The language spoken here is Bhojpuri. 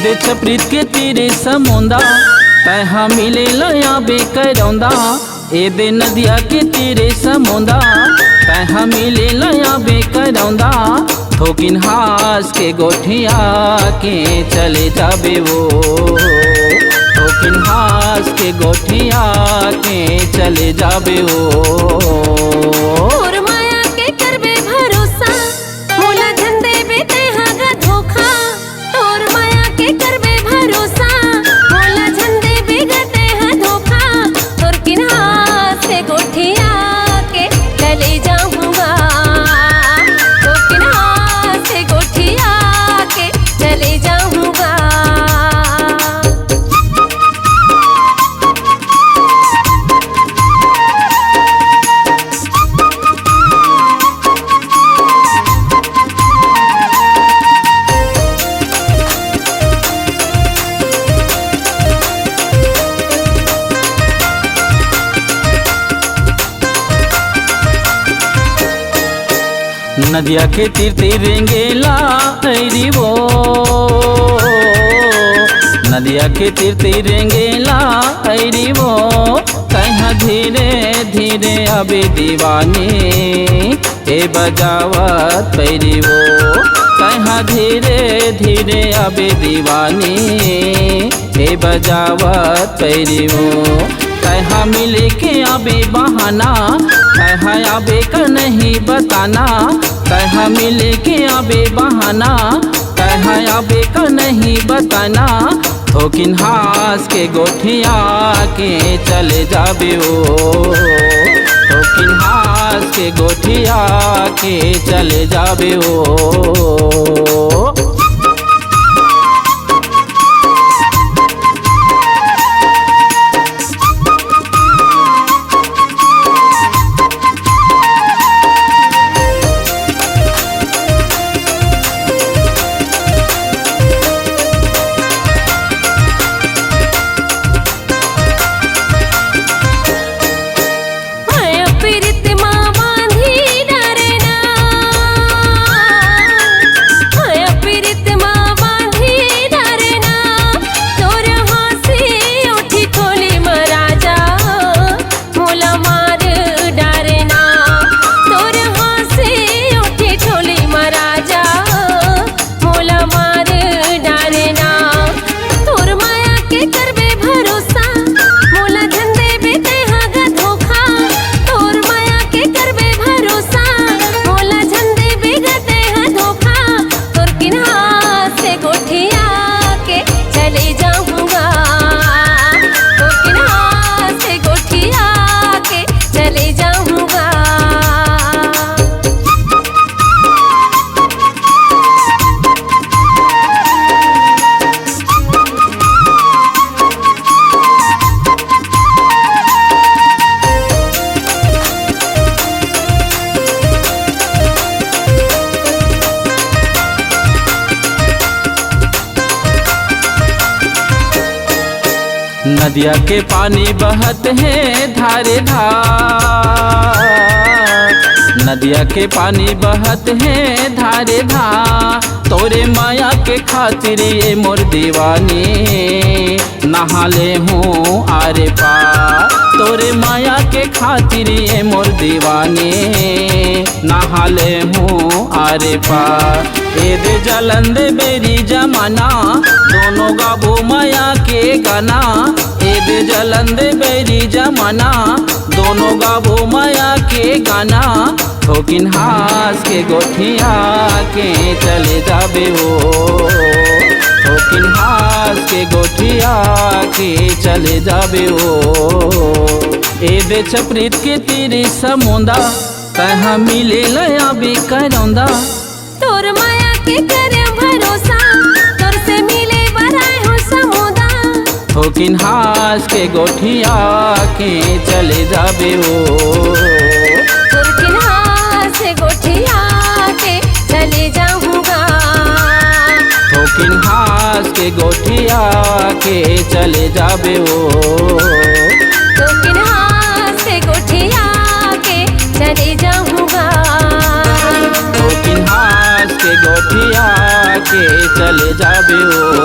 दे छप्रीत के तीरे समुंदा तैहा मिले लया बेकरौंदा। ए दे नदिया के तीरे समुंदा तैहा मिले लया बेकरौंदा। थोकिन हास के गोठिया के चले जाबे वो, थोकिन हास के गोठिया के चले जाबे वो। नदिया के तीर तिरेंगेला ऐरी वो, नदिया के तीर तिरेंगेला ऐरी वो। कहाँ धीरे धीरे अबे दीवानी ए बजावत पैरी वो। कहाँ धीरे धीरे अबे दीवानी ए बजावत पैरी वो। कहाँ मिले के अबे बहाना कहाँ आबे का नहीं बताना। कहाँ मिले के आबे बहाना कहाँ आबे का नहीं बताना। थोकिन हास के गोठिया के चले जाबे वो, थोकिन हास के गोठिया के चले जाबे वो। नदिया के पानी बहत है धारे धार। नदिया के पानी बहत है धारे धार। तोरे माया के खातिर ये मोर दीवानी नहा ले हूँ आरे पार। तोरे माया के खातिर ये मोर दीवानी नहा ले हूँ आरे पार। ए दे जलन दे बेरी जमाना दोनों गाबो माया के गाना। ए दे जलन दे बेरी जमाना दोनों गाबो माया के गाना। थोकिन हास के गोठिया के चले जाबे वो, थोकिन हास के गोठिया के चले जाबे वो। ए दे छप्रीत के तीरे समुंदा तहाँ मिले लया बेकरौंदा। तोर माया के करे भरोसा तोर से मिले बराए हो समुदा। थोकिन हास के गोठिया के चले जाबे वो, थोकिन हास के गोठिया के चले जाऊंगा। थोकिन हास के गोठिया के चले जाबे वो, थोकिन हास के गोठिया के चले जाऊंगा। थोकिन हास के गोठिया के चले जाबे वो।